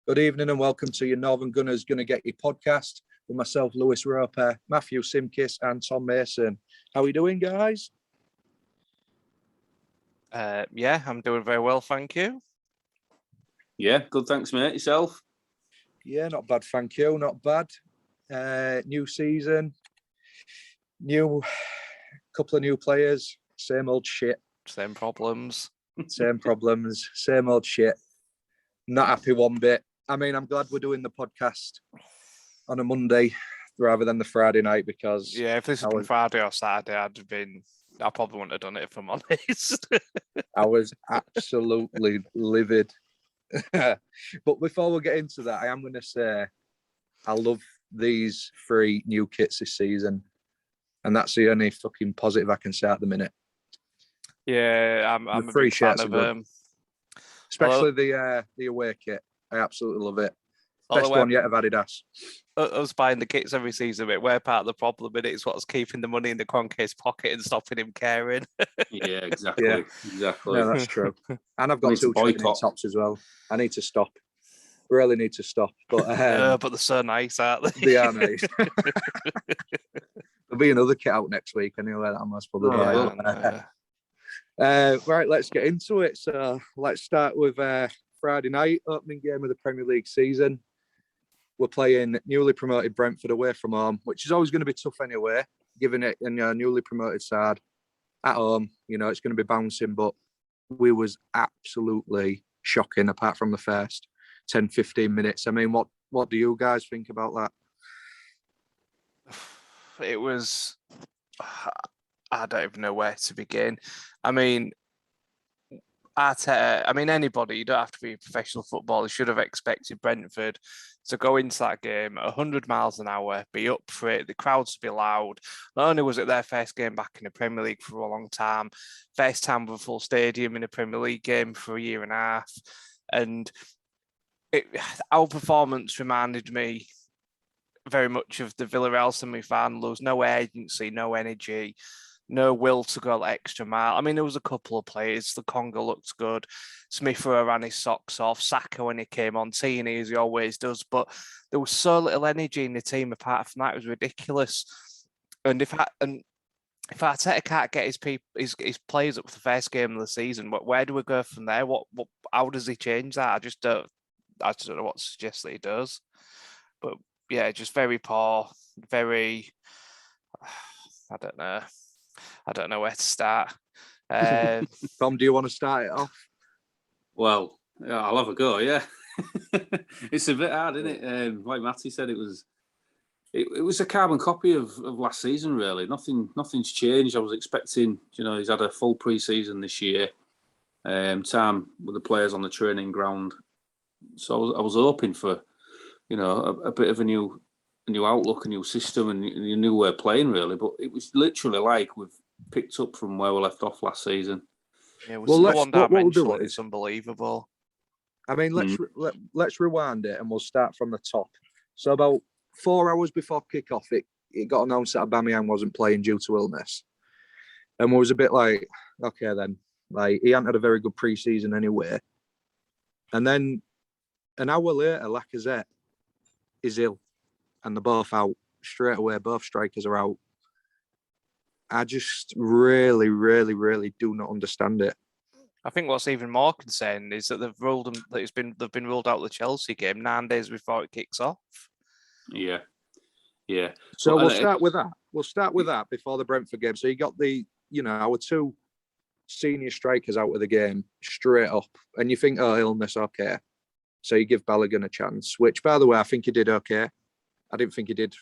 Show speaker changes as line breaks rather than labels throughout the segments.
Good evening and welcome to your Northern Gunners Gonna Get You podcast with myself, Lewis Roper, Matthew Simkis and Tom Mason. How are you doing, guys?
Yeah, I'm doing very well, thank you.
Yeah, good, thanks, mate. Yourself?
Yeah, not bad, thank you. Not bad. New season, couple of new players, same old shit.
Same problems.
Same problems, same old shit. Not happy one bit. I mean, I'm glad we're doing the podcast on a Monday rather than the Friday night because...
Yeah, if this had been Friday or Saturday, I probably wouldn't have done it if I'm honest.
I was absolutely livid. But before we get into that, I am going to say I love these 3 new kits this season. And that's the only fucking positive I can say at the minute.
Yeah, I'm a big fan of them.
Especially the away kit. I absolutely love it. Best one yet of Adidas.
Us buying the kits every season, we're part of the problem, and it's what's keeping the money in the Cronke's pocket and stopping him caring.
Yeah, exactly. Yeah. Exactly.
No, that's true. And I've got 2 training tops as well. I need to stop. Really need to stop. But
but they're so nice, aren't they?
They are nice. There'll be another kit out next week anyway that I must probably buy. Right, let's get into it. So let's start with Friday night, opening game of the Premier League season. We're playing newly promoted Brentford away from home, which is always going to be tough anyway, given it in your newly promoted side at home. You know, it's going to be bouncing, but we was absolutely shocking apart from the first 10, 15 minutes. I mean, what do you guys think about that?
It was... I don't even know where to begin. I mean, Arteta, anybody, you don't have to be a professional footballer, should have expected Brentford to go into that game at 100 miles an hour, be up for it, the crowds to be loud. Not only was it their first game back in the Premier League for a long time, first time with a full stadium in a Premier League game for a year and a half. And our performance reminded me very much of the Villarreal semi-final. There was no urgency, no energy, no will to go the extra mile. I mean, there was a couple of players. The Congo looked good. Smith ran his socks off. Saka when he came on, Tierney as he always does. But there was so little energy in the team. Apart from that, it was ridiculous. And if Arteta can't get his players up for the first game of the season, where do we go from there? How does he change that? I just don't know what to suggest that he does. But yeah, just very poor. Very. I don't know where to start.
Tom, do you want to start it off?
Well, yeah, I'll have a go, yeah. It's a bit hard, isn't it? Like Matty said, it was a carbon copy of last season, really. Nothing's changed. I was expecting, he's had a full pre-season this year. Time with the players on the training ground. So I was hoping for, a bit of a new outlook, a new system, and a new way of playing, really. But it was literally like we've picked up from where we left off last season.
Yeah, it was one-dimensional. It's unbelievable.
I mean, let's rewind it and we'll start from the top. So about 4 hours before kickoff, it got announced that Aubameyang wasn't playing due to illness, and we was a bit like, okay, then, like he hadn't had a very good pre-season anyway. And then an hour later, Lacazette is ill. And they're both out straight away. Both strikers are out. I just really, really, really do not understand it.
I think what's even more concerning is that they've ruled them. They've been ruled out the Chelsea game 9 days before it kicks off.
Yeah.
So we'll start with that. We'll start with that before the Brentford game. So you got our 2 senior strikers out of the game straight up, and you think, oh, illness, okay. So you give Balogun a chance, which, by the way, I think he did okay. I didn't think he did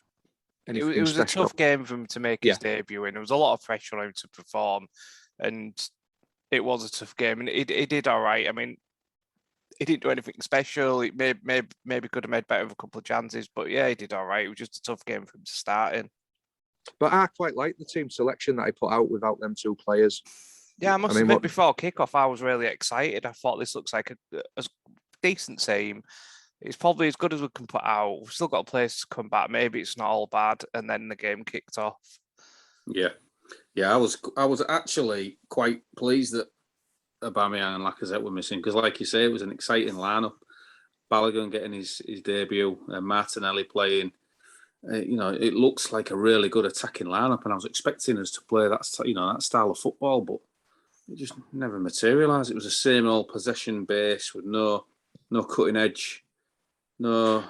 anything.
It was
special.
A tough game for him to make his debut in. There was a lot of pressure on him to perform, and it was a tough game. And he did all right. I mean, he didn't do anything special. He maybe could have made better with a couple of chances, but yeah, he did all right. It was just a tough game for him to start in.
But I quite like the team selection that he put out without them 2 players.
Yeah, I must admit, before kickoff, I was really excited. I thought this looks like a decent team. It's probably as good as we can put out. We've still got a place to come back. Maybe it's not all bad. And then the game kicked off.
Yeah. I was actually quite pleased that Aubameyang and Lacazette were missing because, like you say, it was an exciting lineup. Balogun getting his debut, Martinelli playing. It looks like a really good attacking lineup, and I was expecting us to play that style of football, but it just never materialised. It was the same old possession base with no cutting edge, no.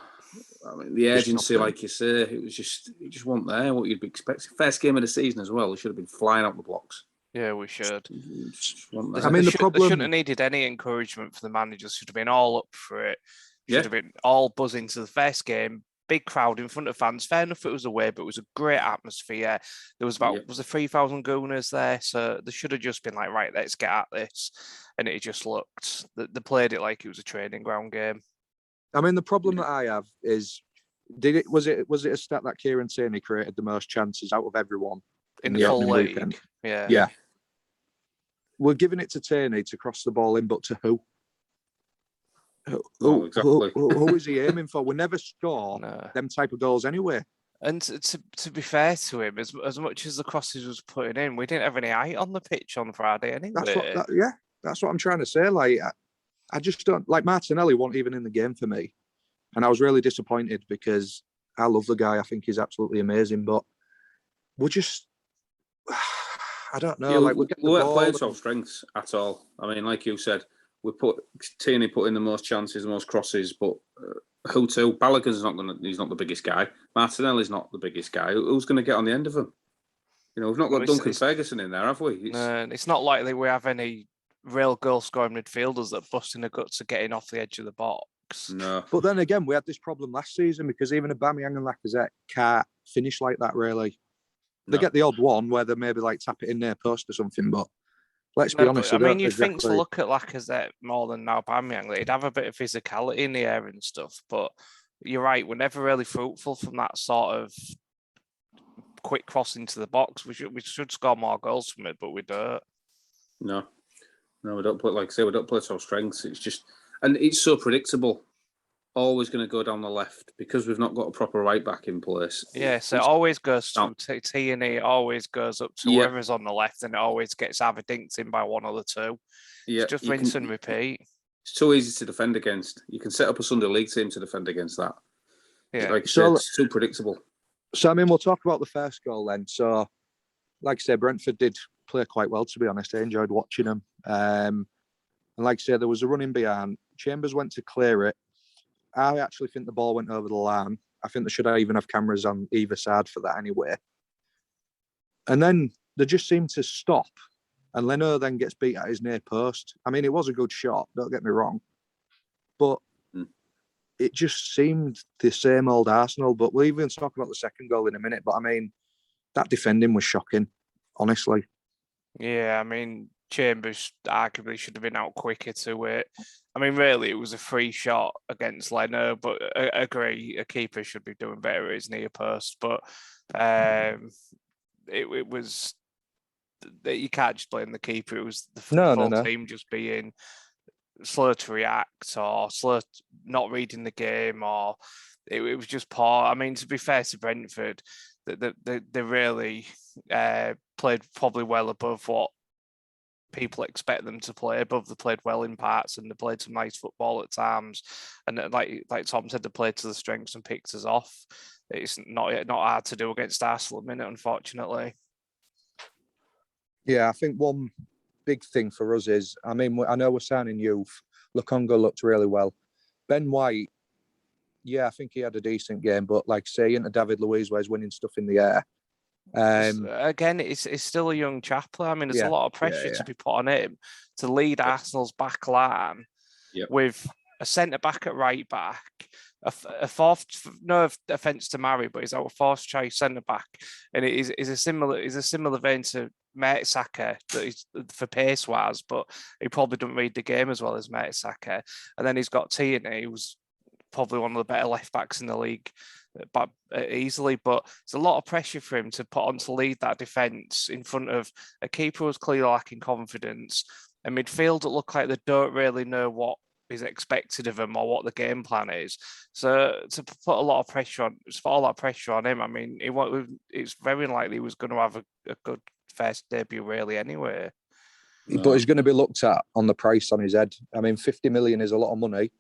I mean, the urgency, like you say, it just wasn't there. What you'd be expecting. First game of the season as well. We should have been flying up the blocks.
Yeah, we should.
I mean, the problem...
They shouldn't have needed any encouragement for the managers. Should have been all up for it. Should have been all buzzing to the first game. Big crowd in front of fans. Fair enough, it was away, but it was a great atmosphere. There was was there 3,000 Gooners there, so they should have just been like, right, let's get at this. And it just looked. They played it like it was a training ground game.
I mean, the problem that I have is, was it a stat that Kieran Tierney created the most chances out of everyone
in the full league?
Weekend?
Yeah.
We're giving it to Tierney to cross the ball in, but to who?
Exactly.
Who is he aiming for? We never score them type of goals anyway.
And to be fair to him, as much as the crosses was putting in, we didn't have any height on the pitch on Friday anyway.
That's what I'm trying to say. Like, I just don't like Martinelli. Wasn't even in the game for me, and I was really disappointed because I love the guy. I think he's absolutely amazing, but we're just. I don't know.
Yeah, we weren't playing to our strengths at all. I mean, like you said, Tierney put in the most chances, the most crosses, but who to? Balogun's he's not the biggest guy. Martinelli's not the biggest guy. Who's going to get on the end of him? We've not got Duncan Ferguson in there, have we?
It's not likely we have any real goal-scoring midfielders that bust in the guts of getting off the edge of the box.
No.
But then again, we had this problem last season because even Aubameyang and Lacazette can't finish like that, really. They get the odd one where they maybe like tap it in their post or something, but let's be honest.
I mean, you'd think to look at Lacazette more than now Aubameyang, that he'd have a bit of physicality in the air and stuff, but you're right, we're never really fruitful from that sort of quick cross into the box. We should score more goals from it, but we don't.
No, we don't play, like I say, we don't play to our strengths. It's just, and it's so predictable. Always going to go down the left because we've not got a proper right back in place.
Yeah, so it always goes to Tierney, it always goes up to whoever's on the left, and it always gets either dinked in by one of the two. Yeah, it's just rinse and repeat.
It's too easy to defend against. You can set up a Sunday League team to defend against that.
Yeah,
like you said, it's too predictable.
So I mean, we'll talk about the first goal then. So, like I said, Brentford did play quite well. To be honest, I enjoyed watching them. And like I said, there was a run in behind. Chambers went to clear it. I actually think the ball went over the line. I think they should even have cameras on either side for that anyway. And then they just seem to stop. And Leno then gets beat at his near post. I mean, it was a good shot, don't get me wrong. But it just seemed the same old Arsenal. But we'll even talk about the second goal in a minute. But I mean, that defending was shocking, honestly.
Yeah, I mean, Chambers arguably should have been out quicker to it. I mean, really, it was a free shot against Leno, but I agree, a keeper should be doing better at his near post. But it was, you can't just blame the keeper. It was the full team just being slow to react or slow, not reading the game, or it was just poor. I mean, to be fair to Brentford, they really played probably well above what people expect them to play above. They played well in parts and they played some nice football at times. And like Tom said, they played to the strengths and picked us off. It's not hard to do against Arsenal at the minute, unfortunately.
Yeah, I think one big thing for us is, I mean, I know we're signing youth. Lukonga looked really well. Ben White, yeah, I think he had a decent game, but like say into David Luiz where he's winning stuff in the air.
Again, it's still a young chap. I mean, there's a lot of pressure to be put on him to lead Arsenal's back line with a centre back at right back, a fourth. No offence to Murray, but he's our fourth choice centre back, and it is a similar vein to Mertesacker that he's for pace wise, but he probably doesn't read the game as well as Mertesacker. And then he's got Tierney, who's probably one of the better left backs in the league, but easily. But it's a lot of pressure for him to put on to lead that defence in front of a keeper who's clearly lacking confidence, a midfield that look like they don't really know what is expected of them or what the game plan is. So to put a lot of pressure on, just put all that pressure on him, I mean, it's very likely he was going to have a good first debut really anyway.
But he's going to be looked at on the price on his head. I mean, 50 million is a lot of money.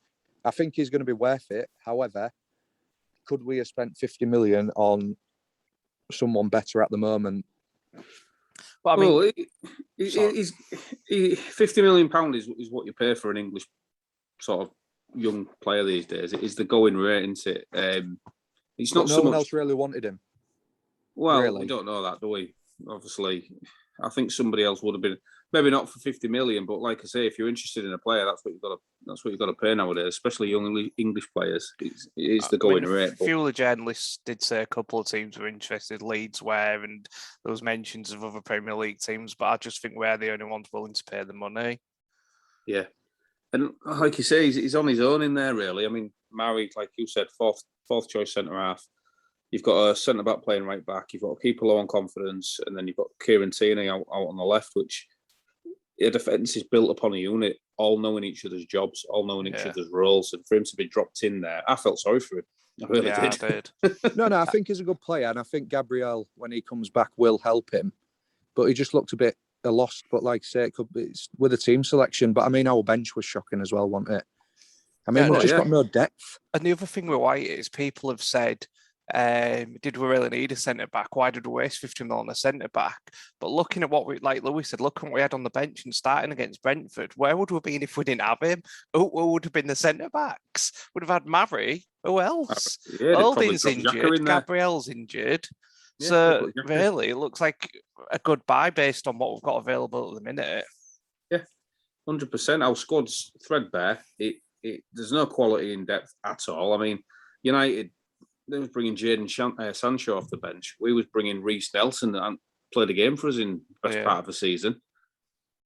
I think he's going to be worth it. However, could we have spent 50 million on someone better at the moment?
But I mean,
he's 50 million pound is what you pay for an English sort of young player these days. It is the going rate, isn't it? It's not
no
so
one
much.
else really wanted him.
Well,
really.
we don't know that, do we? Obviously, I think somebody else would have been, maybe not for 50 million, but like I say, if you're interested in a player, that's what you've got to pay nowadays, especially young English players. It is the going rate.
A few of the journalists did say a couple of teams were interested. Leeds were, and there was mentions of other Premier League teams, but I just think we're the only ones willing to pay the money.
Yeah, and like you say, he's on his own in there, really. I mean, Murray, like you said, fourth choice centre half. You've got a centre back playing right back. You've got a keeper low on confidence, and then you've got Kieran Tierney out on the left, which the defence is built upon a unit, all knowing each other's jobs, all knowing each other's roles, and for him to be dropped in there, I felt sorry for him. I really did.
I did.
No, I think he's a good player, and I think Gabriel, when he comes back, will help him. But he just looked a bit lost. But like I say, it could be it's with a team selection. But I mean, our bench was shocking as well, wasn't it? I mean, we've just got no depth.
And the other thing with White is people have said, did we really need a centre back? Why did we waste 50 million on a centre back? But looking at what we, like Louis said, look at what we had on the bench and starting against Brentford, where would we have been if we didn't have him? Who would have been the centre backs? Would have had Murray. Who else? Holding's injured. Gabriel's injured. Yeah, so really, it looks like a good buy based on what we've got available at the minute.
Yeah, 100%. Our squad's threadbare. There's no quality in depth at all. I mean, United, they was bringing Jadon Sancho off the bench. We was bringing Reece Nelson and played a game for us in the best part of the season.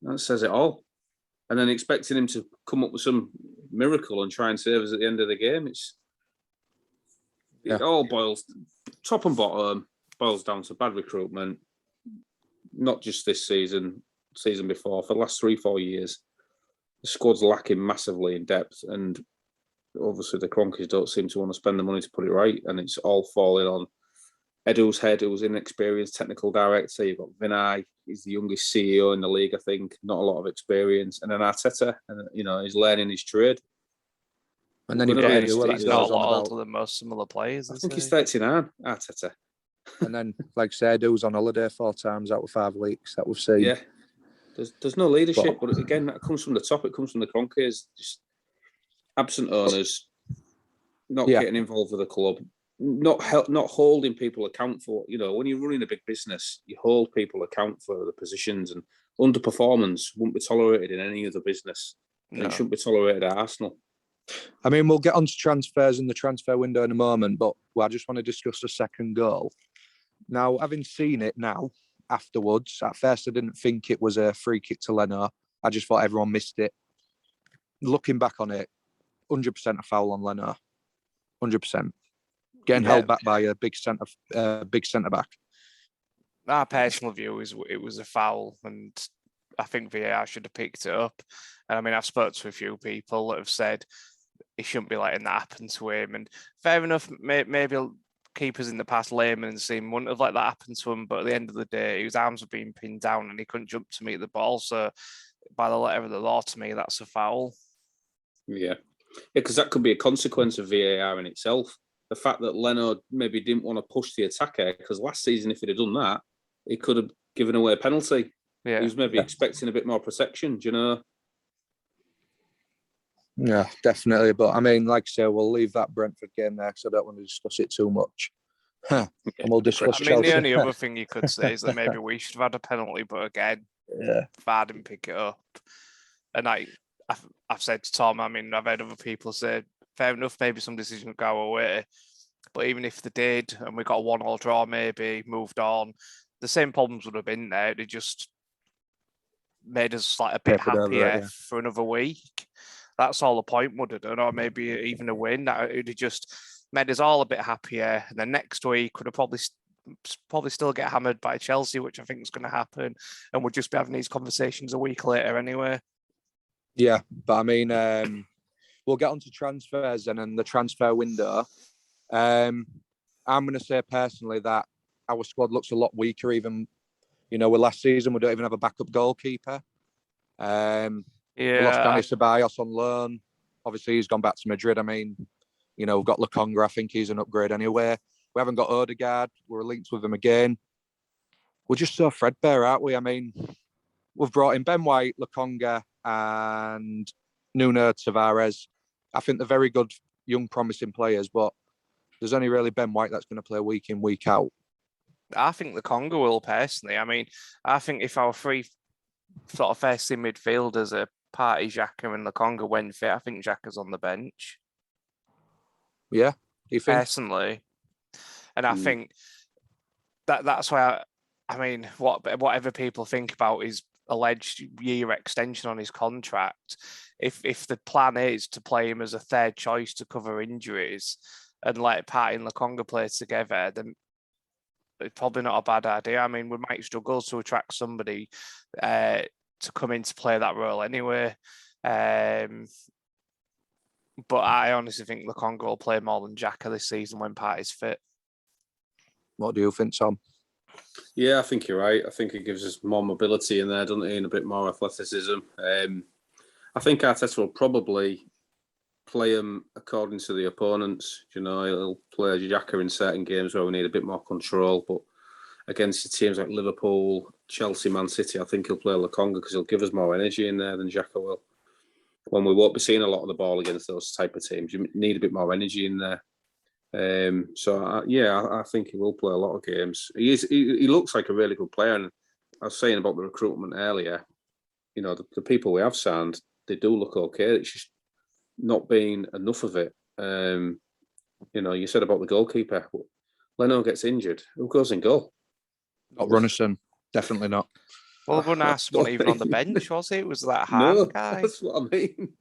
That says it all. And then expecting him to come up with some miracle and try and save us at the end of the game. It all boils, top and bottom, boils down to bad recruitment. Not just this season before, for the last 3-4 years. The squad's lacking massively in depth, and obviously the Cronkies don't seem to want to spend the money to put it right, and it's all falling on Edu's head, who's inexperienced technical director. You've got Vinay, he's the youngest CEO in the league, I think, not a lot of experience, and then Arteta, and he's learning his trade.
And then you've got Edu,
he's not a lot older than most similar players.
I think he's 39, Arteta.
And then, like I said, Edu's on holiday 4 times out of 5 weeks that we've seen.
Yeah, there's no leadership, but again, that comes from the top. It comes from the Cronkies. Just absent owners, not getting involved with the club, not holding people account for. When you're running a big business, you hold people account for the positions, and underperformance wouldn't be tolerated in any other business. And it shouldn't be tolerated at Arsenal.
I mean, we'll get on to transfers in the transfer window in a moment, but I just want to discuss the second goal. Now, having seen it now, afterwards, at first I didn't think it was a free kick to Leno. I just thought everyone missed it. Looking back on it, 100% a foul on Leno. 100%. Getting held back by a big centre back.
Our personal view is it was a foul, and I think VAR should have picked it up. And I mean, I've spoken to a few people that have said he shouldn't be letting that happen to him. And fair enough, maybe keepers in the past, Lehman and Sim, wouldn't have let that happen to him. But at the end of the day, his arms were being pinned down and he couldn't jump to meet the ball. So by the letter of the law, to me, that's a foul.
Yeah, because that could be a consequence of VAR in itself. The fact that Leno maybe didn't want to push the attacker, because last season, if he'd have done that, he could have given away a penalty. Yeah. He was maybe expecting a bit more protection, do you know?
Yeah, definitely. But I mean, like I say, we'll leave that Brentford game there because I don't want to discuss it too much. And we'll discuss Chelsea.
The only other thing you could say is that maybe we should have had a penalty, but again, VAR didn't pick it up. And I've said to Tom, I mean, I've heard other people say, fair enough, maybe some decisions go away. But even if they did, and we got a 1-1 draw, maybe moved on, the same problems would have been there. They just made us like a bit happier for another week. That's all the point would have done, or maybe even a win. It would have just made us all a bit happier. And then next week would have probably still get hammered by Chelsea, which I think is going to happen. And we'll just be having these conversations a week later anyway.
Yeah, but I mean, we'll get on to transfers and then the transfer window. I'm going to say personally that our squad looks a lot weaker. Even, with last season, we don't even have a backup goalkeeper. We lost Danny Ceballos on loan. obviously he's gone back to Madrid. I mean, we've got Lokonga. I think he's an upgrade anyway. We haven't got Odegaard. We're linked with him again. We're just so threadbare, aren't we? I mean, we've brought in Ben White, Lokonga, and Nuno Tavares. I think they're very good, young, promising players, but there's only really Ben White that's going to play week in, week out.
I think Lokonga will, personally. I mean, I think if our three sort of first in midfielders are Partey, Xhaka and Lokonga when fit, I think Xhaka's on the bench.
Yeah, you think?
Personally. And I think that's why, I mean, whatever people think about his alleged year extension on his contract, if the plan is to play him as a third choice to cover injuries and let Partey and Lokonga play together, then it's probably not a bad idea. I mean, we might struggle to attract somebody to come in to play that role anyway. But I honestly think Lokonga will play more than Xhaka this season when Partey's fit.
What do you think, Tom?
Yeah, I think you're right. I think it gives us more mobility in there, doesn't it? And a bit more athleticism. I think Arteta will probably play him according to the opponents. He'll play Xhaka in certain games where we need a bit more control. But against the teams like Liverpool, Chelsea, Man City, I think he'll play Lokonga because he'll give us more energy in there than Xhaka will. When we won't be seeing a lot of the ball against those type of teams, you need a bit more energy in there. I think he will play a lot of games. He looks like a really good player. And I was saying about the recruitment earlier, the people we have signed, they do look okay. It's just not been enough of it. You said about the goalkeeper. Leno gets injured. Who goes in goal?
Not Runnison. Definitely not.
Well, one asked one even on the bench, was it? Was that Hahn guy?
That's what I mean.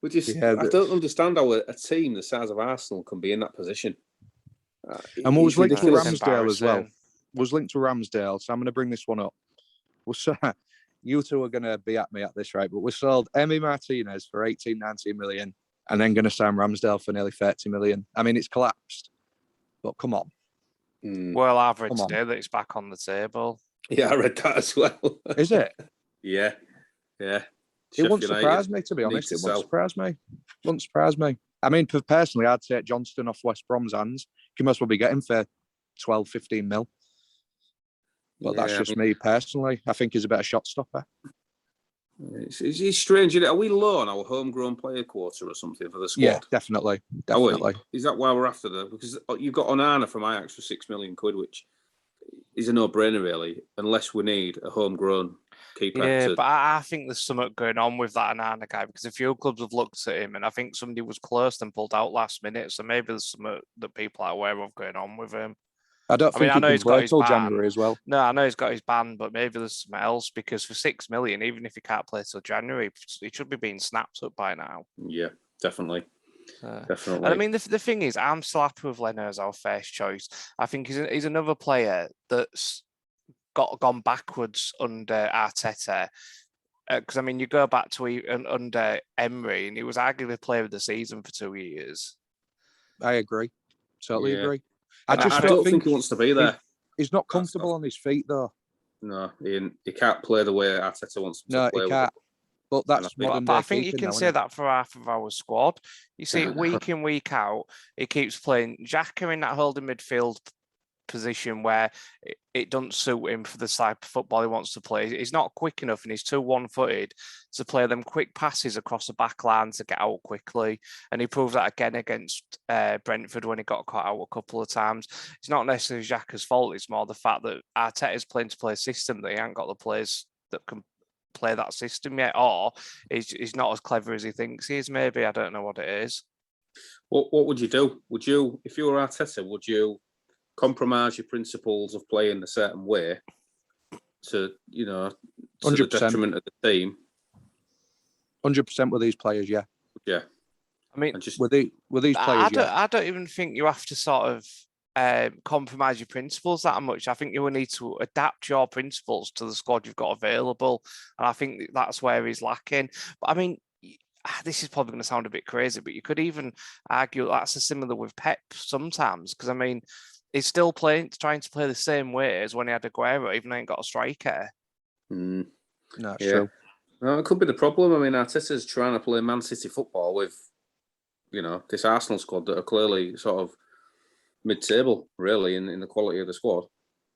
I don't understand how a team the size of Arsenal can be in that position.
And what was linked to Ramsdale as well. Was linked to Ramsdale, so I'm going to bring this one up. You two are going to be at me at this, right? But we sold Emi Martinez for 18, 19 million and then going to sign Ramsdale for nearly 30 million. I mean, it's collapsed, but come on.
Well, I've read today that it's back on the table.
Yeah, I read that as well.
Is it?
Yeah.
It won't surprise me, to be honest. It won't surprise me. I mean, personally, I'd take Johnston off West Brom's hands. You must well be getting for 12, 15 mil. But that's just me personally. I think he's a better shot stopper.
It's strange. Are we low on our homegrown player quota or something for the squad?
Yeah, definitely.
Is that why we're after them? Because you've got Onana from Ajax for £6 million, which is a no-brainer, really, unless we need a homegrown keeper.
Yeah, but I think there's something going on with that Onana guy because a few clubs have looked at him and I think somebody was close and pulled out last minute. So maybe there's something that people are aware of going on with him.
I know he's got his ban. January as well.
No, I know he's got his ban, but maybe there's something else because for £6 million, even if he can't play till January, he should be being snapped up by now.
Yeah, definitely. Definitely.
And I mean, the thing is, I'm still happy with Leno as our first choice. I think he's another player that's gone backwards under Arteta. Because I mean, you go back to under Emery, and he was arguably player of the season for 2 years.
I agree. Totally agree.
I don't think he wants to be there.
He's not comfortable on his feet, though.
No, he can't play the way Arteta wants him to play.
No, he can't. But that's
but I think you can say that for half of our squad. You see it week in, week out. He keeps playing Xhaka in that holding midfield position where it doesn't suit him for the type of football he wants to play. He's not quick enough and he's too one-footed to play them quick passes across the back line to get out quickly. And he proved that again against Brentford when he got caught out a couple of times. It's not necessarily Xhaka's fault. It's more the fact that Arteta's playing to play a system that he ain't got the players that can play that system yet, or he's not as clever as he thinks he is. Maybe I don't know what it is.
What would you do? Would you, if you were Arteta, would you compromise your principles of playing a certain way to the detriment of the team?
100% with these players, yeah.
Yeah.
I mean,
with these players,
I don't even think you have to sort of compromise your principles that much. I think you will need to adapt your principles to the squad you've got available. And I think that's where he's lacking. But I mean, this is probably going to sound a bit crazy, but you could even argue that's similar with Pep sometimes. Because I mean, he's still trying to play the same way as when he had Aguero, even though he ain't got a striker.
No, it's true.
No, it could be the problem. I mean, Arteta's trying to play Man City football with this Arsenal squad that are clearly sort of mid-table, really, in the quality of the squad.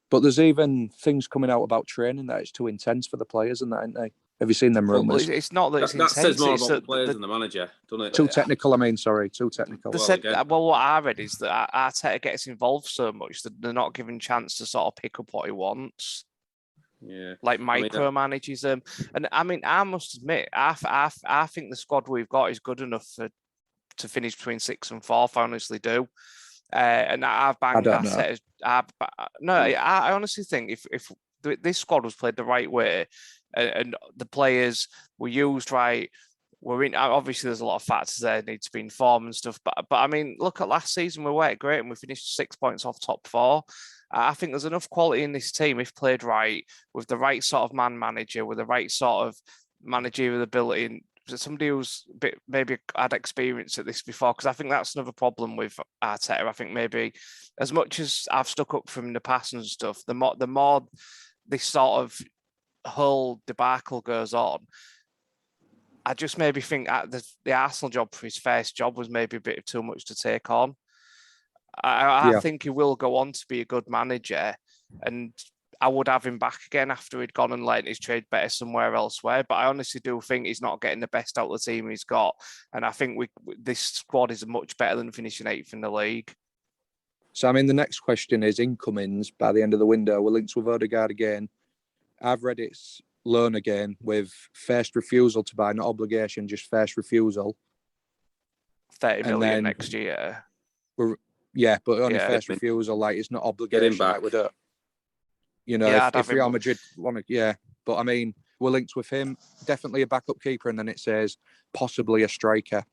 But there's even things coming out about training that it's too intense for the players and that, ain't they? Have you seen them rumours?
Well, it's not that it's intense.
That says more about the players than the manager, doesn't it?
Too technical, too technical.
What I read is that Arteta gets involved so much that they're not given chance to sort of pick up what he wants.
Yeah.
Like micromanages them. And I mean, I must admit, I think the squad we've got is good enough to finish between 6th and 4th. I honestly do. And I've banged Arteta. I honestly think if this squad was played the right way and the players were used right, obviously there's a lot of factors there need to be in form and stuff. But I mean, look at last season, we weren't great and we finished 6 points off top 4. I think there's enough quality in this team if played right, with the right sort of man manager, with the right sort of managerial ability, and somebody who's maybe had experience at this before. Because I think that's another problem with Arteta. I think maybe as much as I've stuck up for him in the past and stuff, the more this sort of whole debacle goes on, I just maybe think the Arsenal job for his first job was maybe a bit too much to take on. I think he will go on to be a good manager, and I would have him back again after he'd gone and let his trade better somewhere elsewhere. But I honestly do think he's not getting the best out of the team he's got, and I think this squad is much better than finishing 8th in the league.
So I mean, the next question is incomings by the end of the window. We're linked with Odegaard again. I've read it's loan again with first refusal to buy, not obligation, just first refusal.
30 million next year.
But only first refusal. Like, it's not obligation. Like, we don't. If Real Madrid want to, But I mean, we're linked with him. Definitely a backup keeper, and then it says possibly a striker.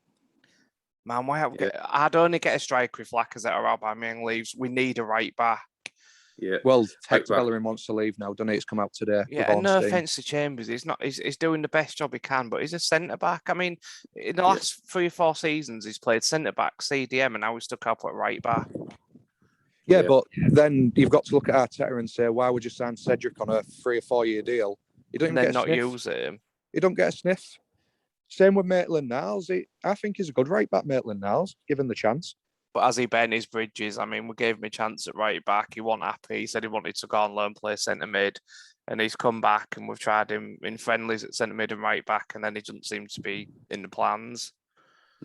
Man, I'd only get a striker if Lacazette or Aubameyang leaves. We need a right back.
Yeah.
Well, Hector Bellerin wants to leave now, doesn't he? It's come out today.
Yeah, and no offence to Chambers, he's doing the best job he can, but he's a centre back. I mean, in the last 3 or 4 seasons, he's played centre back, CDM, and now he's stuck up at right back.
Yeah, but then you've got to look at Arteta and say, why would you sign Cedric on a 3 or 4 year deal? You don't even get a sniff.
Use him.
You don't get a sniff. Same with Maitland-Niles. I think he's a good right back, Maitland-Niles, given the chance.
But as he bent his bridges, I mean, we gave him a chance at right back. He wasn't happy. He said he wanted to go on loan, play centre mid, and he's come back and we've tried him in friendlies at centre mid and right back, and then he doesn't seem to be in the plans.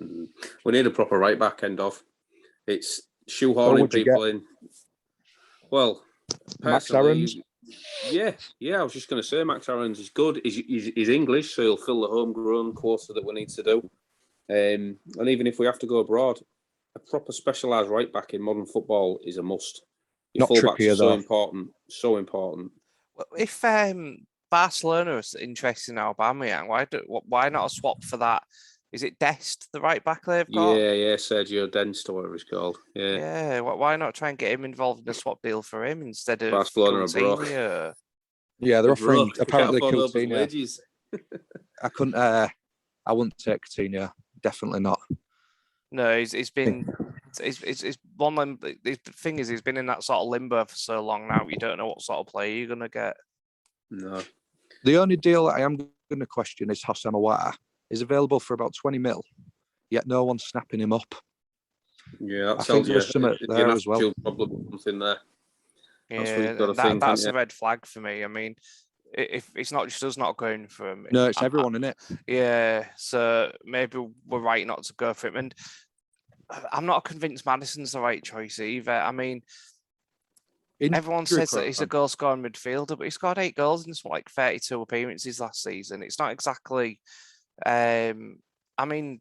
We need a proper right back end of. It's shoehorning people in. Well,
Max Aarons.
Yeah. I was just going to say Max Aarons is good. He's English, so he'll fill the homegrown quota that we need to do. And even if we have to go abroad, a proper specialised right back in modern football is a must.
Not Trippier,
are so important. So important.
Well, if Barcelona is interested in Aubameyang, why not a swap for that? Is it Dest, the right back they've got?
Yeah, Sergio Dest, or whatever he's called.
Yeah. Why not try and get him involved in a swap deal for him instead of
Barcelona?
Coutinho?
Yeah, they're offering apparently Coutinho. I couldn't. I wouldn't take Coutinho. Definitely not.
No, he's been. It's one of them. The thing is, he's been in that sort of limbo for so long now. You don't know what sort of player you're gonna get.
No.
The only deal I am going to question is Hosam Awata. He's available for about 20 mil, yet no one's snapping him up.
Yeah, that tells you
there as well.
Something there.
Yeah, that's a red flag for me. I mean, if it's not just us not going for him.
No, it's everyone, isn't it?
Yeah, so maybe we're right not to go for him. And I'm not convinced Maddison's the right choice either. I mean, everyone says that he's a goal-scoring midfielder, but he scored 8 goals in 32 appearances last season. It's not exactly... I mean,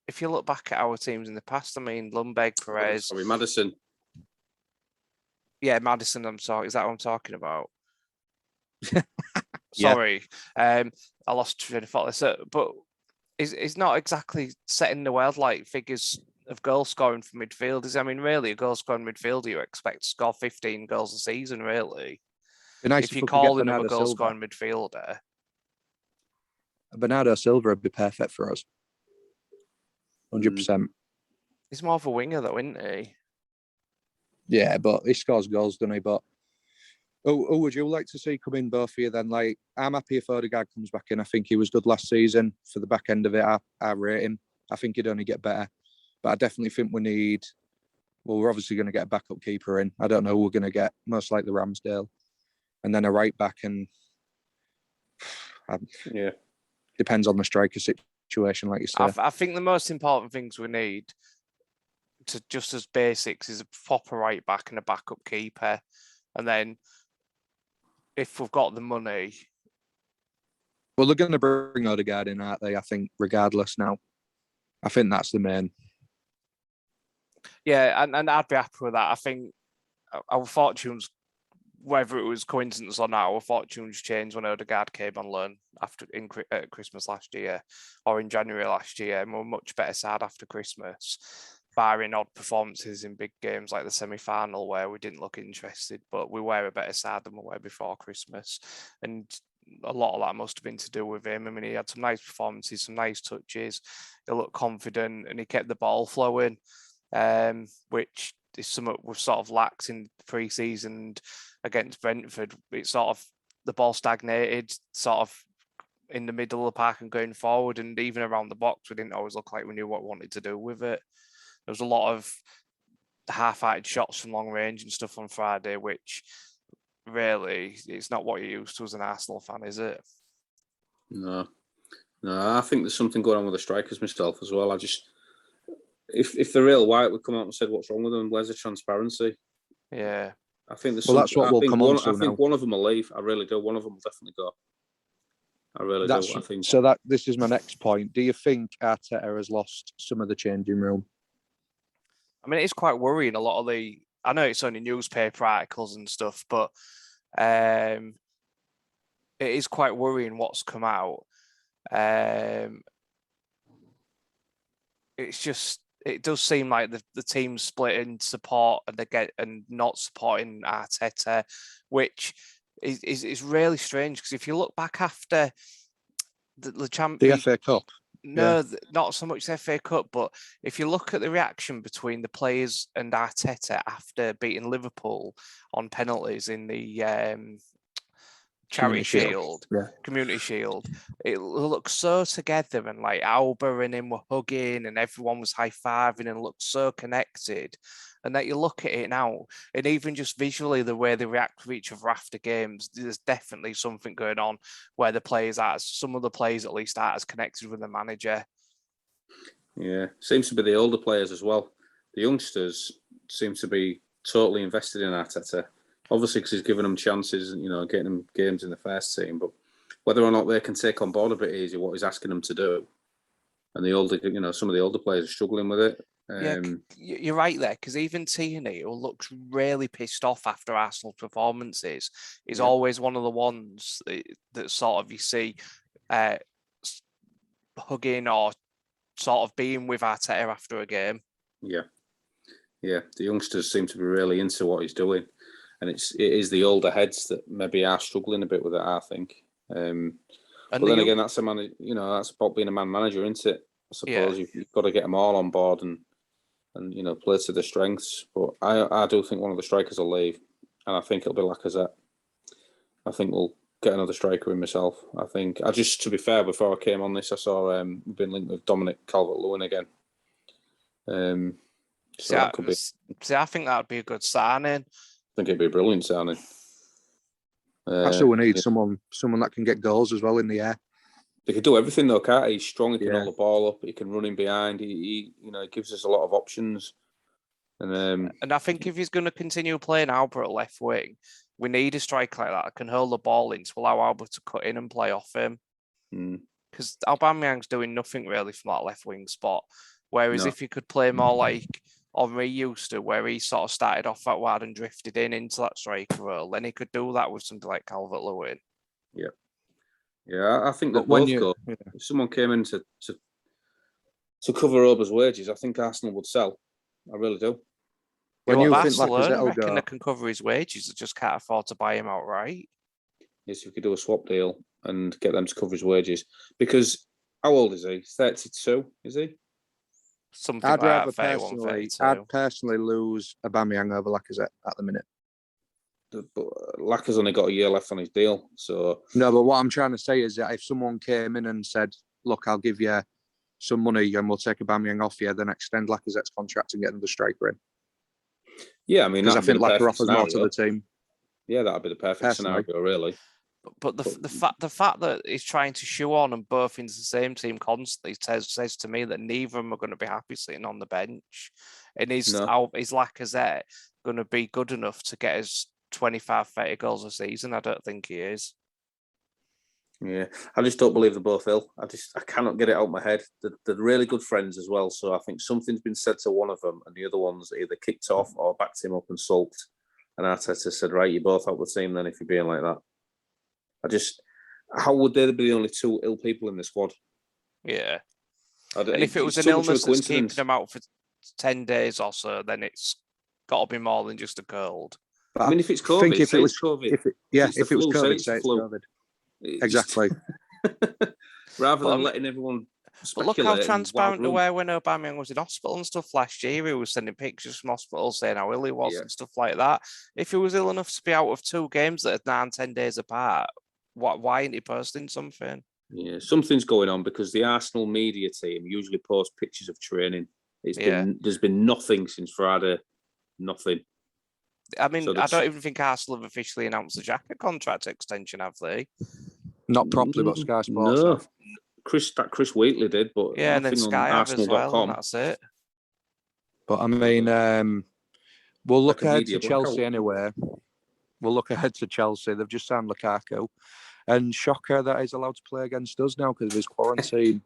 if you look back at our teams in the past, I mean, Lundberg, Perez...
Sorry, Maddison.
Yeah, Maddison, I'm sorry. Is that what I'm talking about?
Yeah.
Sorry. I lost train of thought. But he's not exactly setting the world like figures of goal scoring for midfielders. I mean, really, a goal scoring midfielder you expect to score 15 goals a season, really.
Nice
if you call him a goal scoring midfielder.
Bernardo Silva would be perfect for us. 100%.
He's more of a winger, though, isn't he?
Yeah, but he scores goals, doesn't he? But who would you like to see come in, both of you, then? Like, I'm happy if Odegaard comes back in. I think he was good last season. For the back end of it, I rate him. I think he'd only get better. But I definitely think we're obviously going to get a backup keeper in. I don't know who we're going to get, most likely Ramsdale. And then a right back, and depends on the striker situation, like you said.
I think the most important things we need, to just as basics, is a proper right back and a backup keeper. And then if we've got the money...
Well, they're going to bring Odegaard in, aren't they? I think, regardless now. I think that's the main...
Yeah, and I'd be happy with that. I think our fortunes, whether it was coincidence or not, our fortunes changed when Odegaard came on loan at Christmas last year, or in January last year, and we're much better side after Christmas, barring odd performances in big games like the semi-final where we didn't look interested, but we were a better side than we were before Christmas. And a lot of that must have been to do with him. I mean, he had some nice performances, some nice touches. He looked confident and he kept the ball flowing, which is something we've sort of lacked in the pre-season against Brentford. It's sort of the ball stagnated, sort of in the middle of the park and going forward, and even around the box, we didn't always look like we knew what we wanted to do with it. There was a lot of half-hearted shots from long range and stuff on Friday, which really, it's not what you're used to as an Arsenal fan, is it?
No, I think there's something going on with the strikers myself as well. If the real White would come out and said what's wrong with them, where's the transparency?
Yeah.
I think there's
that's what we'll come on to now.
I think one of them will leave. I really do. One of them will definitely go. I really do. I think
so. This is my next point. Do you think Arteta has lost some of the changing room?
I mean, it's quite worrying. A lot of I know it's only newspaper articles and stuff, but it is quite worrying what's come out. It's just, it does seem like the team's split in support and not supporting Arteta, which is really strange, because if you look back after the
FA Cup.
No, not so much the FA Cup, but if you look at the reaction between the players and Arteta after beating Liverpool on penalties in the Charity Shield, Community Shield, it looked so together, and like Alba and him were hugging and everyone was high-fiving and looked so connected. And that you look at it now, and even just visually the way they react to each other after games, there's definitely something going on where some of the players at least aren't as connected with the manager.
Yeah, seems to be the older players as well. The youngsters seem to be totally invested in Arteta. Obviously, because he's giving them chances and, getting them games in the first team. But whether or not they can take on board a bit easier what he's asking them to do, and the older, some of the older players are struggling with it.
Yeah, you're right there, because even Tierney, who looks really pissed off after Arsenal's performances, is always one of the ones that sort of you see hugging or sort of being with Arteta after a game. Yeah.
The youngsters seem to be really into what he's doing. And it is the older heads that maybe are struggling a bit with it, I think. But then again, that's that's about being a man manager, isn't it? I suppose you've got to get them all on board and play to their strengths. But I do think one of the strikers will leave, and I think it'll be Lacazette. I think we'll get another striker in myself. To be fair, before I came on this, I saw we've been linked with Dominic Calvert-Lewin again. That could be.
See, I think that would be a good signing.
I think it'd be a brilliant signing.
That's what we need. Someone that can get goals as well in the air.
He can do everything though, can't he? He's strong. He can hold the ball up. He can run in behind. He gives us a lot of options. And
I think if he's going to continue playing Alba at left wing, we need a striker like that can hold the ball in to allow Alba to cut in and play off him. Because Aubameyang's doing nothing really from that left wing spot. Whereas if he could play more like Henry used to, where he sort of started off that wide and drifted into that striker role, then he could do that with something like Calvert-Lewin.
Yeah, I think that both go. If someone came in to cover Oba's wages, I think Arsenal would sell. I really do.
When you think Barcelona, I reckon they can cover his wages, they just can't afford to buy him outright.
Yes, we could do a swap deal and get them to cover his wages. Because how old is he? 32, is he?
Something I'd like that,
I'd personally lose Aubameyang over Lacazette at the minute.
But Lacaz's only got a year left on his deal, so...
No, but what I'm trying to say is that if someone came in and said, look, I'll give you some money and we'll take Aubameyang off you, then extend Lacazette's contract and get another striker in.
Yeah, I mean,
because I think Laka offers more to the team.
Yeah, that'd be the perfect scenario, really.
But the fact that he's trying to shoe on and both into the same team constantly says to me that neither of them are going to be happy sitting on the bench. And is Lacazette going to be good enough to get us 25, 30 goals a season? I don't think he is.
Yeah, I just don't believe they're both ill. I cannot get it out of my head. They're really good friends as well. So I think something's been said to one of them, and the other one's either kicked off or backed him up and sulked. And Arteta said, "Right, you're both out the team then if you're being like that." How would they be the only two ill people in the squad?
Yeah. And if it was an illness that's keeping them out for 10 days or so, then it's got to be more than just a cold.
But I mean, if it's COVID,
if it was
COVID.
If it was COVID, say it's COVID. Exactly.
Rather than letting everyone speculate.
But look how transparent they were when Aubameyang was in hospital and stuff last year. He was sending pictures from hospital saying how ill he was and stuff like that. If he was ill enough to be out of 2 games that are 9-10 days apart, why ain't he posting something? Yeah,
something's going on because the Arsenal media team usually post pictures of training. There's been nothing since Friday. Nothing.
I mean, I don't even think Arsenal have officially announced the Xhaka contract extension, have they?
Not properly, but Sky Sports have.
Chris Wheatley did, but
and then Sky have as well, and that's it.
But I mean, we'll look ahead to Chelsea anyway. We'll look ahead to Chelsea. They've just signed Lukaku, and shocker that he's allowed to play against us now because of his quarantine.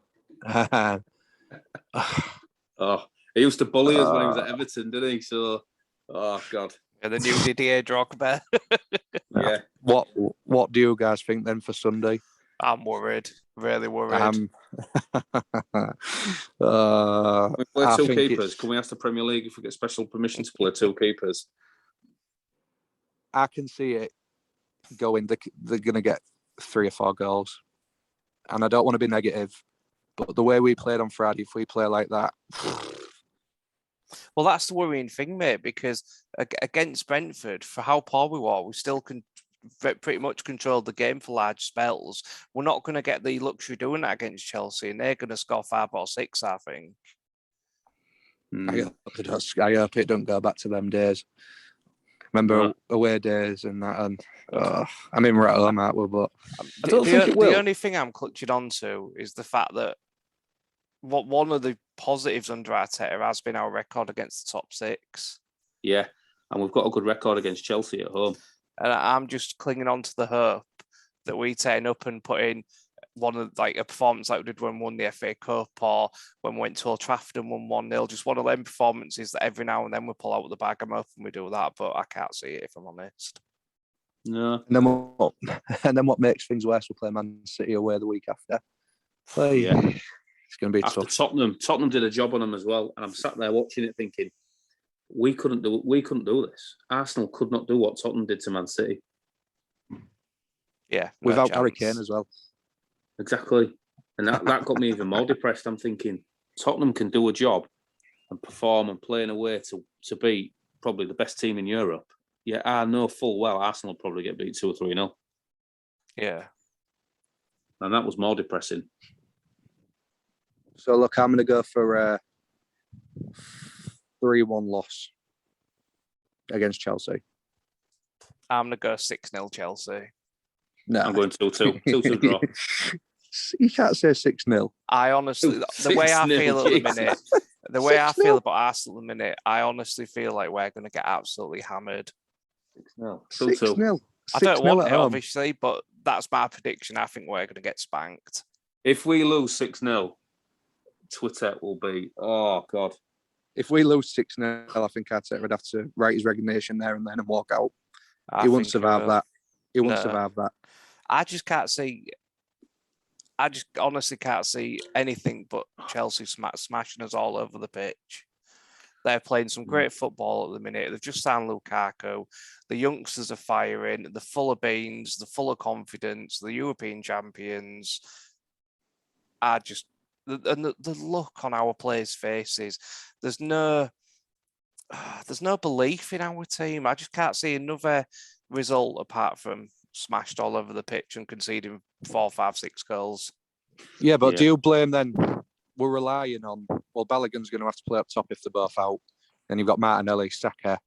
He used to bully us when he was at Everton, didn't he? So, oh God.
And the new Didier Drogba.
Yeah.
What do you guys think then for Sunday?
I'm worried. Really worried.
We play 2 keepers. Can we ask the Premier League if we get special permission to play 2 keepers?
I can see it going. They're going to get 3 or 4 goals. And I don't want to be negative, but the way we played on Friday, if we play like that...
Well, that's the worrying thing, mate, because against Brentford, for how poor we were, we still pretty much controlled the game for large spells. We're not going to get the luxury doing that against Chelsea, and they're going to score 5 or 6, I think.
I hope it don't go back to them days. Remember away days and that, and I mean we're at home, aren't we? But
I don't think it will.
The only thing I'm clutching onto is the fact that one of the positives under Arteta has been our record against the top 6.
Yeah, and we've got a good record against Chelsea at home.
And I'm just clinging on to the hope that we turn up and put in a performance like we did when we won the FA Cup or when we went to Old Trafford and won 1-0. Just one of them performances that every now and then we pull out the bag. I'm hoping we do that, but I can't see it if I'm honest.
No.
And then what makes things worse? We'll play Man City away the week after. So, yeah, it's going to be
after
tough.
Tottenham did a job on them as well, and I'm sat there watching it thinking, we couldn't do this. Arsenal could not do what Tottenham did to Man City.
Yeah,
without Harry Kane as well.
Exactly, and that got me even more depressed. I'm thinking Tottenham can do a job and perform and play in a way to beat probably the best team in Europe. Yeah, I know full well Arsenal will probably get beat 2 or 3-0.
Yeah,
and that was more depressing.
So look, I'm going to go for a 3-1 loss against Chelsea.
I'm going to go 6-0 Chelsea.
No,
I'm going 2-2. 2-2 draw.
You can't say 6-0.
I honestly, the way I feel at the minute, the way I feel about Arsenal at the minute, I honestly feel like we're going to get absolutely hammered.
6-0.
6-0.
I don't want it, obviously, but that's my prediction. I think we're going to get spanked.
If we lose 6-0, Twitter will be, oh, God.
If we lose 6-0, I think Arteta would have to write his resignation there and then and walk out. He wouldn't survive that. He wouldn't survive that.
I just can't see. I just honestly can't see anything but Chelsea smashing us all over the pitch. They're playing some great football at the minute. They've just signed Lukaku. The youngsters are firing. They're full of beans. They're full of confidence. The European champions. The look on our players' faces. There's no belief in our team. I just can't see another result apart from smashed all over the pitch and conceding 4, 5, 6 goals.
Yeah, but do you blame then we're relying on. Well, Balogun's going to have to play up top if they're both out. Then you've got Martinelli, Saka,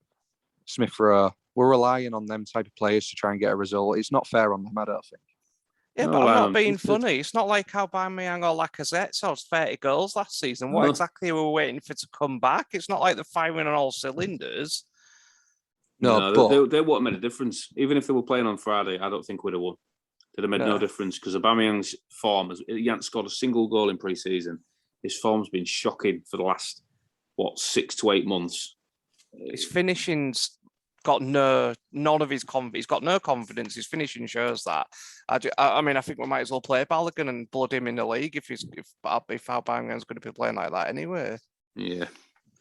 Smith Rowe. We're relying on them type of players to try and get a result. It's not fair on them, I don't think.
Yeah,
No,
but I'm not
Aaron,
being funny. It's not like Aubameyang or Lacazette scored 30 goals last season. What exactly were we waiting for to come back? It's not like they're firing on all cylinders.
No, they wouldn't have made a difference. Even if they were playing on Friday, I don't think we'd have won. They'd have made no difference because Aubameyang's form, he hasn't scored a single goal in pre-season. His form's been shocking for the last, 6 to 8 months.
His finishing's got none of his confidence. He's got no confidence. His finishing shows that. I mean, I think we might as well play Balogun and blood him in the league if Aubameyang's going to be playing like that anyway.
Yeah.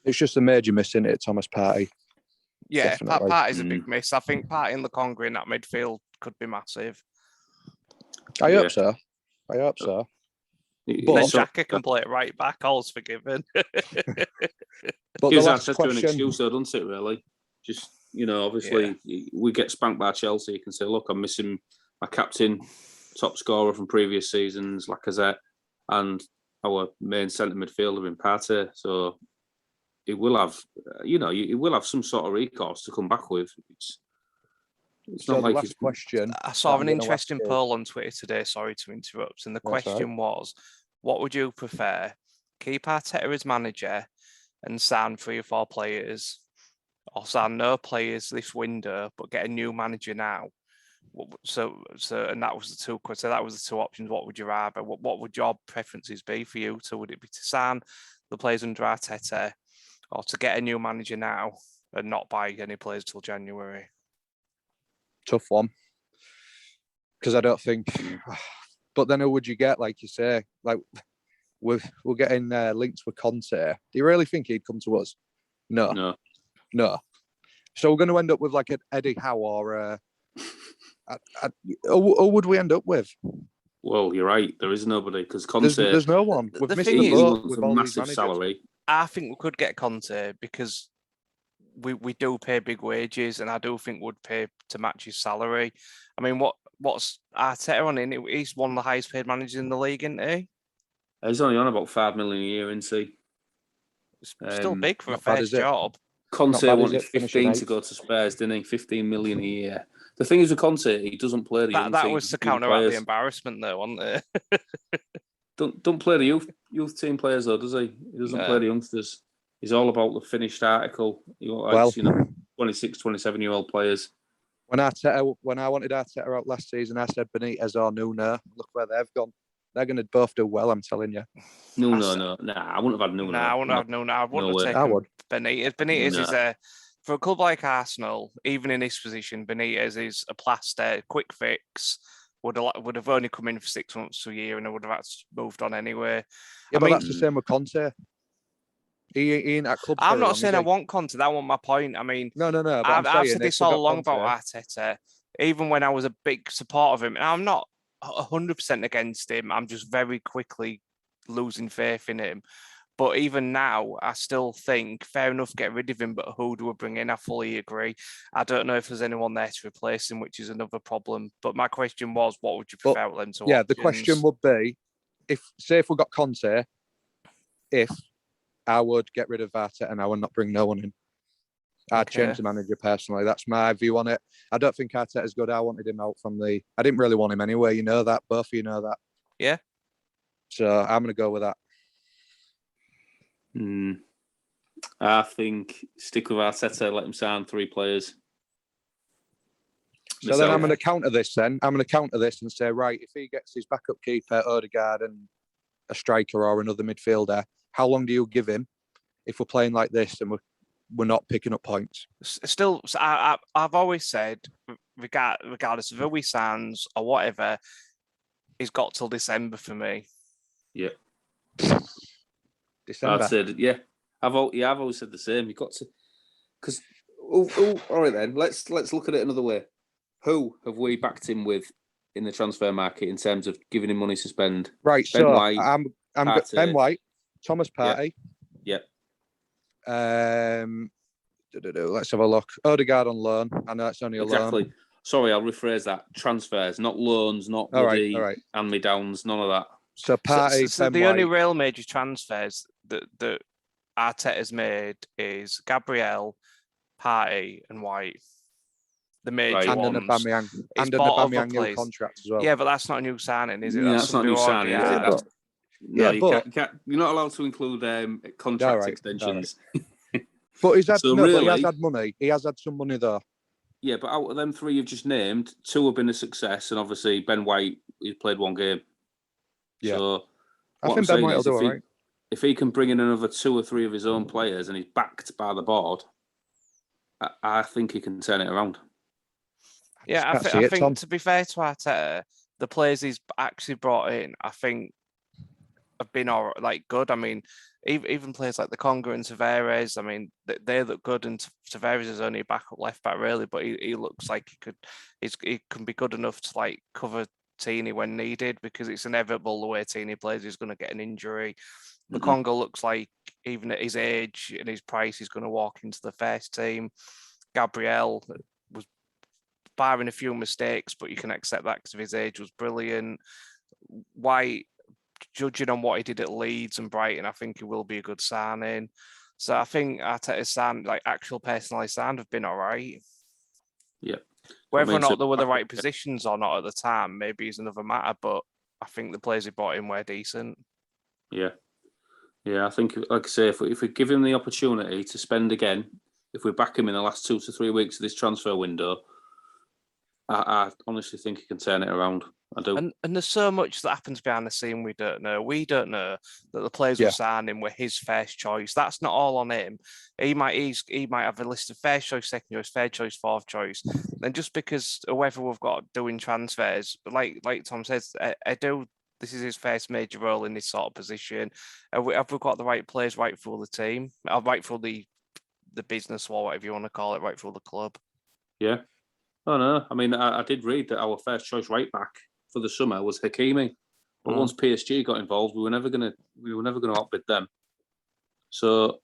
It's just a major miss, isn't it, Thomas Partey?
Yeah, Partey's a big miss. I think Partey and Lokonga in that midfield could be massive.
I hope so. But
then Xhaka can play it right back. All's forgiven.
But gives Arteta an excuse, though, doesn't it? Really, just obviously we get spanked by Chelsea. You can say, "Look, I'm missing my captain, top scorer from previous seasons, Lacazette, and our main centre midfielder in Partey." So it will have, it will have some sort of recourse to come back with. It's not like
last question.
I saw an interesting poll on Twitter today. Sorry to interrupt. And the question was, what would you prefer? Keep Arteta as manager and sign 3 or 4 players, or sign no players this window, but get a new manager now? So, and that was the two. So that was the 2 options. What would you rather? What would your preferences be for you? So would it be to sign the players under Arteta, or to get a new manager now and not buy any players till January?
Tough one, because I don't think. But then, who would you get? Like you say, like we're getting linked with Conte. Do you really think he'd come to us? No. So we're going to end up with like an Eddie Howe or who would we end up with?
Well, you're right. There is nobody because Conte.
There's no one. We've missed the boat with all these managers.
Salary.
I think we could get Conte because we do pay big wages, and I do think we'd pay to match his salary. I mean, what's Arteta on in? He's one of the highest paid managers in the league, isn't he?
He's only on about 5 million a year, isn't he?
It's still big for a first job.
Conte wanted 15 to go to Spurs, didn't he? 15 million a year. The thing is with Conte, he doesn't play the young team.
That was to counteract the embarrassment, though, wasn't it?
Don't play the youth team players, though, does he? He doesn't play the youngsters. He's all about the finished article. 26, 27-year-old players.
When I wanted Arteta out last season, I said Benitez or Nuno. Look where they've gone. They're going to both do well, I'm telling you.
No. Nah, I wouldn't have had Nuno.
I wouldn't have Nuno. I wouldn't have taken Benitez. Benitez is for a club like Arsenal, even in this position, Benitez is a plaster, quick fix. Would have only come in for 6 months to a year, and I would have moved on anyway.
Yeah, but that's the same with Conte. He ain't at club.
I'm not saying I want Conte. That wasn't my point. I mean,
no. But
I've said this all along about Arteta. Even when I was a big supporter of him, and I'm not 100% against him. I'm just very quickly losing faith in him. But even now, I still think, fair enough, get rid of him, but who do we bring in? I fully agree. I don't know if there's anyone there to replace him, which is another problem. But my question was, what would you prefer them to?
Yeah, the question would be, if we got Conte, if I would get rid of Arteta and I would not bring no one in. I'd change the manager personally. That's my view on it. I don't think Arteta's good. I wanted him out I didn't really want him anyway. You know that. Both of you know that.
Yeah.
So I'm going to go with that.
I think stick with Arteta, let him sign 3 players.
So then I'm going to counter this then. I'm going to counter this and say, right, if he gets his backup keeper, Odegaard, and a striker or another midfielder, how long do you give him if we're playing like this and we're not picking up points?
Still, I've always said, regardless of who he signs or whatever, he's got till December for me.
Yeah.
December.
I'd said, yeah. I've always said the same. You've got to, because all right then. Let's look at it another way. Who have we backed him with in the transfer market in terms of giving him money to spend?
Right.
Ben
so
White,
I'm Ben White, Thomas Partey.
Yep.
Let's have a look. Odegaard on loan. I know it's only a loan.
Sorry, I'll rephrase that. Transfers, not loans, not bloody hand-me-downs, none of that.
So Partey,
So
Ben
the only
White.
real major transfers that Arteta's made is Gabriel, Partey, and White. The major
and
ones.
an Aubameyang.
He's
And an
bought other
Aubameyang new
players.
contract as well.
Yeah, but that's not a new signing, is it?
Yeah,
That's
that's not a
somebody
new
who already
signing, is it?
had.
No,
Yeah,
you
but-
can't, you're not allowed to include contract extensions.
But he's had
So
but he has
really-
had money. He has had some money though.
Yeah, but out of them three you've just named, two have been a success, and obviously Ben White, he's played one game.
Yeah.
So
I
what
think
I'm
Ben
saying
White will
is,
do all right.
if he can bring in another two or three of his own players and he's backed by the board, I think he can turn it around.
Yeah, I think to be fair to Arteta, the players he's actually brought in, I think, have been all like good. I mean, even players like the Conga and Tavares, I mean, they look good, and Tavares is only a backup left back really, but he looks like he can be good enough to like cover Tini when needed, because it's inevitable the way Tini plays, he's going to get an injury. The Conga looks like even at his age and his price, he's going to walk into the first team. Gabriel was barring a few mistakes, but you can accept that because of his age, was brilliant. White, judging on what he did at Leeds and Brighton, I think he will be a good signing. So I think Arteta's sign, like actual personalised sign, have been all right.
Yeah.
Whether or not they were the right positions or not at the time, maybe is another matter, but I think the players he brought in were decent.
Yeah. Yeah, I think, like I say, if we give him the opportunity to spend again, if we back him in the last 2 to 3 weeks of this transfer window, I honestly think he can turn it around. I do.
And there's so much that happens behind the scene we don't know. We don't know that the players we're signing were his first choice. That's not all on him. He might have a list of first choice, second choice, third choice, fourth choice. And just because whoever we've got doing transfers, like Tom says, this is his first major role in this sort of position. Have we got the right players right for the team, or right for the business, or whatever you want to call it, right for the club?
Yeah. Oh no, I mean, I did read that our first choice right back for the summer was Hakimi, but once PSG got involved, we were never gonna outbid them. So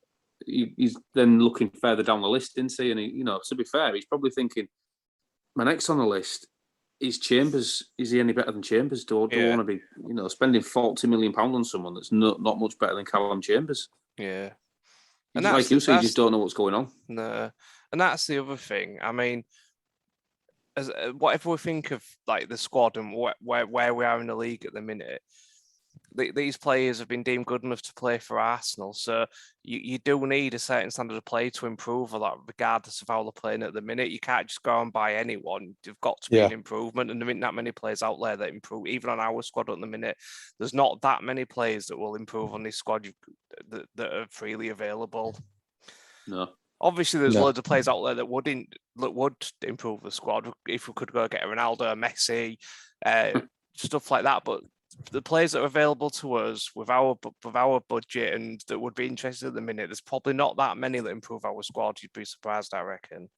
he's then looking further down the list, didn't he? And he, to be fair, he's probably thinking, my next on the list is Chambers. Is he any better than Chambers? Do I want to be, spending £40 million on someone that's not much better than Callum Chambers?
Yeah.
And like you say, you just don't know what's going on.
No, and that's the other thing. I mean, as whatever we think of like the squad and where we are in the league at the minute, these players have been deemed good enough to play for Arsenal. So you do need a certain standard of play to improve a lot, regardless of how they're playing at the minute. You can't just go and buy anyone. You've got to be an improvement, and there aren't that many players out there that improve. Even on our squad at the minute, there's not that many players that will improve on this squad that are freely available.
No.
Obviously, there's loads of players out there that would improve the squad if we could go get a Ronaldo, Messi, stuff like that. But the players that are available to us with our budget and that would be interested at the minute, there's probably not that many that improve our squad. You'd be surprised, I reckon.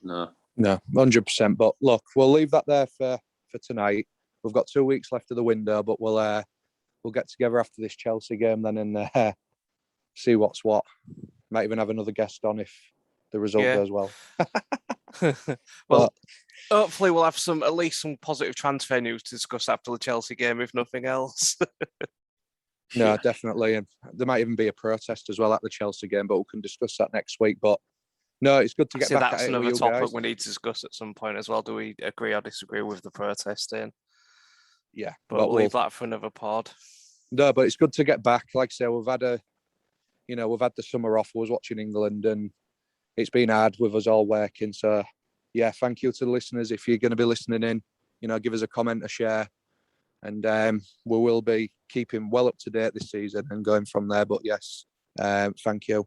No,
100%. But look, we'll leave that there for tonight. We've got 2 weeks left of the window, but we'll get together after this Chelsea game then and see what's what. Might even have another guest on if the result goes well.
Well, hopefully we'll have at least some positive transfer news to discuss after the Chelsea game, if nothing else.
No, definitely. And there might even be a protest as well at the Chelsea game, but we can discuss that next week. But no, it's good to get back at it with you guys.
That's another topic we need to discuss at some point as well. Do we agree or disagree with the protesting?
Yeah.
But we'll leave that for another pod.
No, but it's good to get back. Like I say, we've had the summer off. I was watching England and it's been hard with us all working. So, yeah, thank you to the listeners. If you're going to be listening in, give us a comment, a share. And we will be keeping well up to date this season and going from there. But yes, thank you.